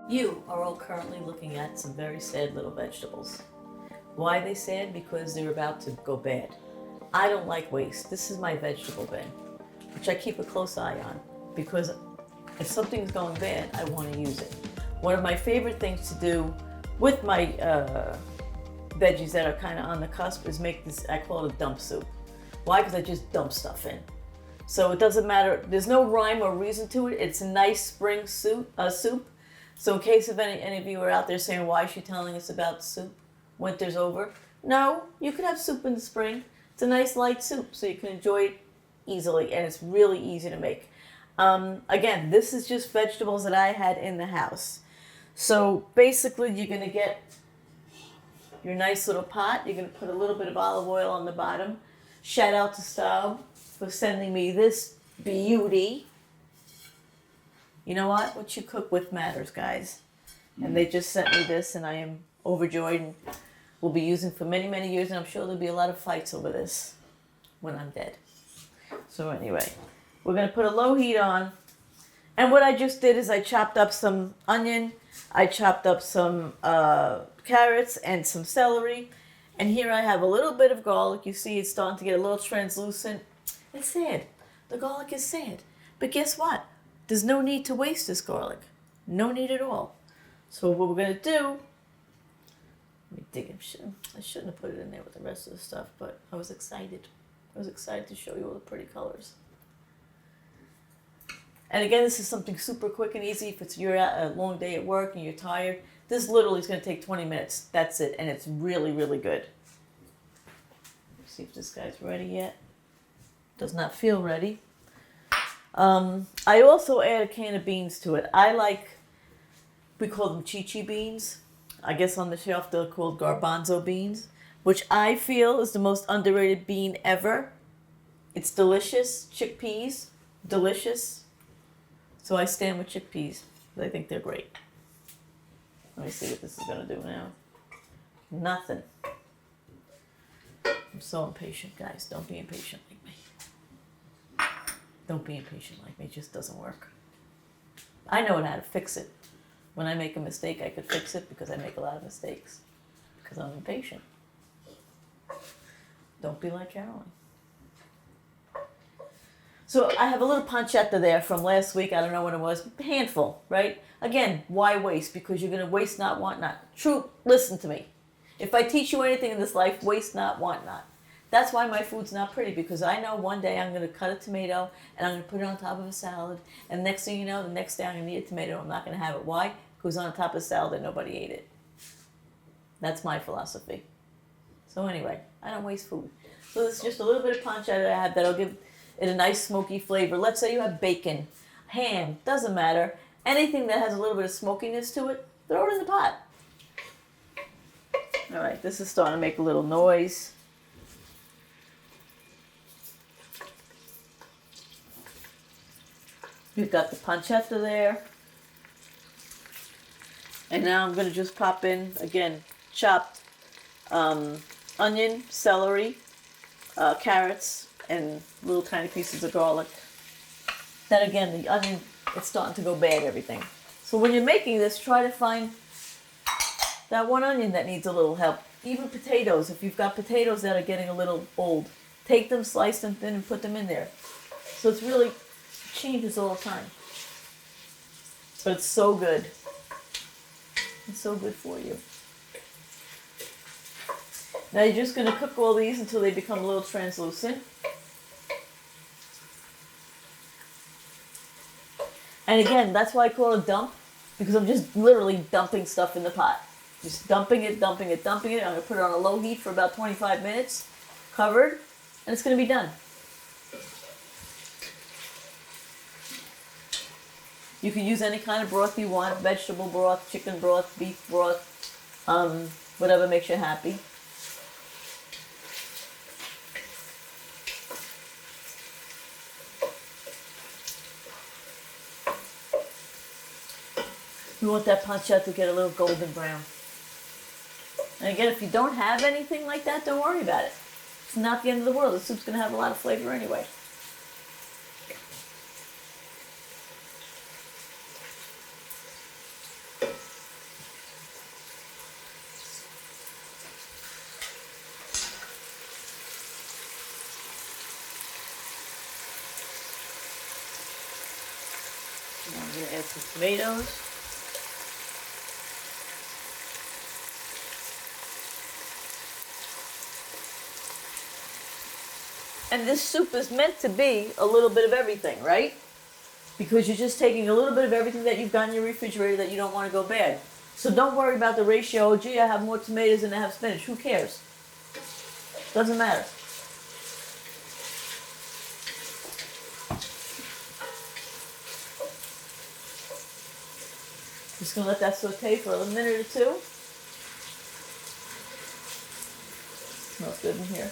You are all currently looking at some very sad little vegetables. Why are they sad? Because they're about to go bad. I don't like waste. This is my vegetable bin, which I keep a close eye on because if something's going bad, I want to use it. One of my favorite things to do with my veggies that are kind of on the cusp is make this, I call it a dump soup. Why? Because I just dump stuff in. So it doesn't matter, there's no rhyme or reason to it. It's a nice spring soup. So in case of any of you are out there saying, why is she telling us about soup? Winter's over. No, you can have soup in the spring. It's a nice light soup, so you can enjoy it easily, and it's really easy to make. Again, this is just vegetables that I had in the house. So basically, you're going to get your nice little pot. You're going to put a little bit of olive oil on the bottom. Shout out to Staub for sending me this beauty. You know what you cook with matters, guys. And they just sent me this, and I am overjoyed and will be using for many, many years. And I'm sure there'll be a lot of fights over this when I'm dead. So anyway, we're going to put a low heat on. And what I just did is I chopped up some onion. I chopped up some carrots and some celery. And here I have a little bit of garlic. You see it's starting to get a little translucent. It's sad. The garlic is sad. But guess what? There's no need to waste this garlic. No need at all. So what we're going to do, let me dig it. I shouldn't have put it in there with the rest of the stuff, but I was excited. I was excited to show you all the pretty colors. And again, this is something super quick and easy. If you're at a long day at work and you're tired, this literally is going to take 20 minutes. That's it. And it's really, really good. Let's see if this guy's ready yet. Does not feel ready. I also add a can of beans to it. We call them chichi beans. I guess on the shelf they're called garbanzo beans, which I feel is the most underrated bean ever. It's delicious. Chickpeas, delicious. So I stand with chickpeas. I think they're great. Let me see what this is going to do now. Nothing. I'm so impatient, guys. Don't be impatient like me. Don't be impatient like me. It just doesn't work. I know how to fix it. When I make a mistake, I could fix it because I make a lot of mistakes. Because I'm impatient. Don't be like Caroline. So I have a little pancetta there from last week. I don't know what it was. A handful, right? Again, why waste? Because you're going to waste not, want not. True, listen to me. If I teach you anything in this life, waste not, want not. That's why my food's not pretty, because I know one day I'm going to cut a tomato and I'm going to put it on top of a salad. And next thing you know, the next day I'm going to eat a tomato. I'm not going to have it. Why? Because on top of a salad and nobody ate it. That's my philosophy. So anyway, I don't waste food. So this is just a little bit of pancetta I have that'll give it a nice smoky flavor. Let's say you have bacon, ham, doesn't matter. Anything that has a little bit of smokiness to it, throw it in the pot. All right, this is starting to make a little noise. We've got the pancetta there. And now I'm going to just pop in, again, chopped onion, celery, carrots, and little tiny pieces of garlic. Then again, the onion, it's starting to go bad, everything. So when you're making this, try to find that one onion that needs a little help. Even potatoes, if you've got potatoes that are getting a little old, take them, slice them thin, and put them in there. So it's really changes all the time. But it's so good. It's so good for you. Now you're just going to cook all these until they become a little translucent. And again, that's why I call it a dump, because I'm just literally dumping stuff in the pot. Just dumping it, dumping it, dumping it. I'm going to put it on a low heat for about 25 minutes, covered, and it's going to be done. You can use any kind of broth you want, vegetable broth, chicken broth, beef broth, whatever makes you happy. You want that pancetta to get a little golden brown. And again, if you don't have anything like that, don't worry about it. It's not the end of the world. The soup's going to have a lot of flavor anyway. I'm going to add some tomatoes. And this soup is meant to be a little bit of everything, right? Because you're just taking a little bit of everything that you've got in your refrigerator that you don't want to go bad. So don't worry about the ratio. Oh, gee, I have more tomatoes than I have spinach. Who cares? Doesn't matter. Just going to let that saute for a minute or two. Smells good in here.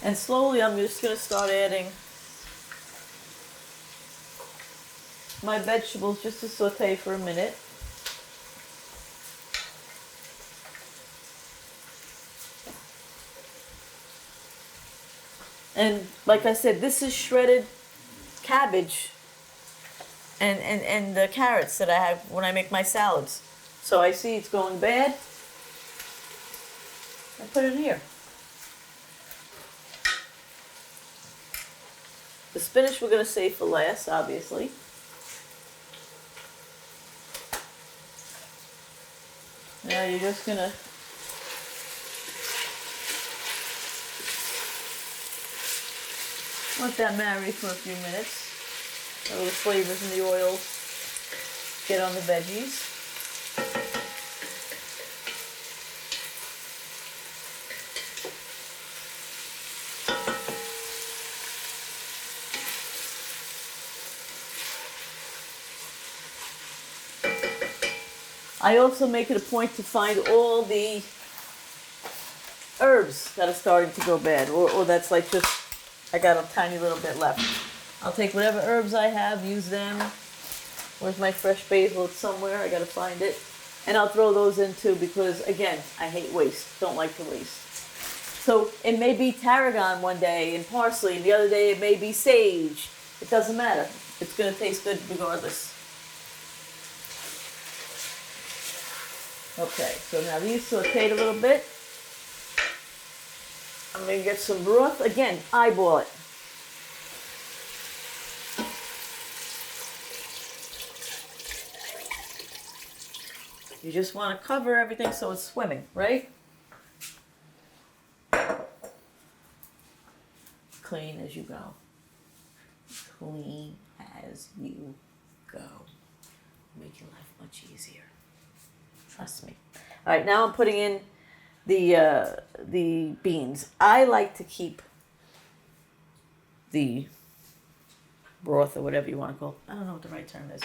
And slowly I'm just going to start adding my vegetables just to saute for a minute. And like I said, this is shredded cabbage and the carrots that I have when I make my salads. So I see it's going bad. I put it in here. The spinach we're going to save for last, obviously. Now you're just going to let that marinate for a few minutes. Let the flavors in the oil get on the veggies. I also make it a point to find all the herbs that are starting to go bad, or that's like just, I got a tiny little bit left. I'll take whatever herbs I have, use them. Where's my fresh basil? It's somewhere, I gotta find it. And I'll throw those in too because, again, I hate waste, don't like to waste. So it may be tarragon one day and parsley, and the other day it may be sage. It doesn't matter. It's gonna taste good regardless. Okay, so now these sauteed a little bit. I'm going to get some broth. Again, eyeball it. You just want to cover everything so it's swimming, right? Clean as you go. Clean as you go. Make your life much easier. Trust me. All right, now I'm putting in the beans. I like to keep the broth or whatever you want to call it. I don't know what the right term is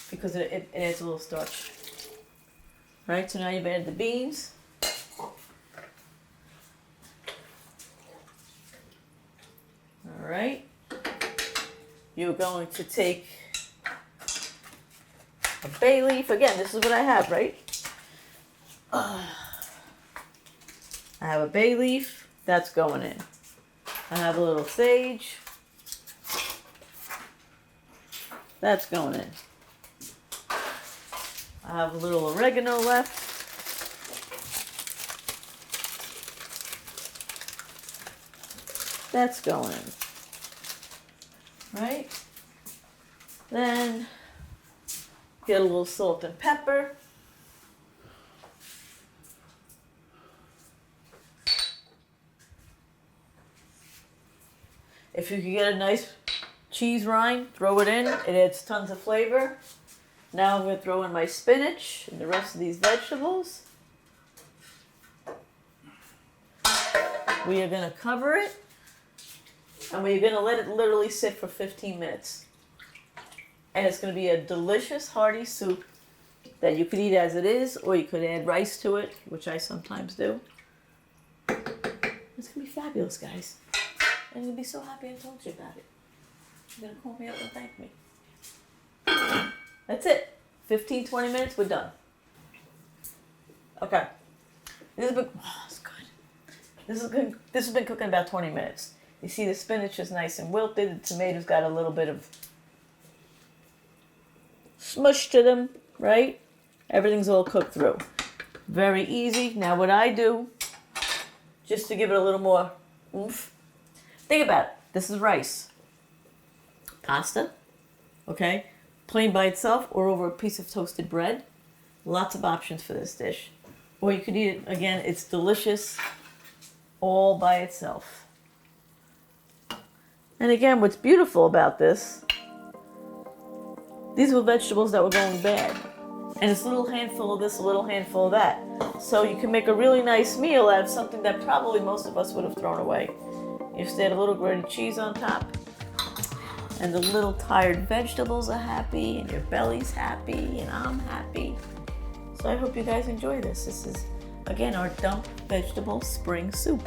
because it adds a little starch. All right, so now you've added the beans. All right. You're going to take a bay leaf. Again, this is what I have, right? I have a bay leaf, that's going in. I have a little sage, that's going in. I have a little oregano left. That's going in. Right? Then get a little salt and pepper. If you can get a nice cheese rind, throw it in. It adds tons of flavor. Now I'm going to throw in my spinach and the rest of these vegetables. We are going to cover it. And we're going to let it literally sit for 15 minutes. And it's going to be a delicious, hearty soup that you could eat as it is, or you could add rice to it, which I sometimes do. It's going to be fabulous, guys. And you'll be so happy I told you about it. You're going to call me up and thank me. That's it. 15, 20 minutes, we're done. Okay. This has been, oh, it's good. This has been cooking about 20 minutes. You see the spinach is nice and wilted. The tomatoes got a little bit of smush to them, right? Everything's all cooked through. Very easy. Now what I do, just to give it a little more oomph. Think about it. This is rice, pasta, okay, plain by itself or over a piece of toasted bread. Lots of options for this dish. Or you could eat it, again, it's delicious all by itself. And again, what's beautiful about this, these were vegetables that were going bad. And it's a little handful of this, a little handful of that. So you can make a really nice meal out of something that probably most of us would have thrown away. You just add a little grated cheese on top, and the little tired vegetables are happy, and your belly's happy, and I'm happy. So I hope you guys enjoy this. This is, again, our dump vegetable spring soup.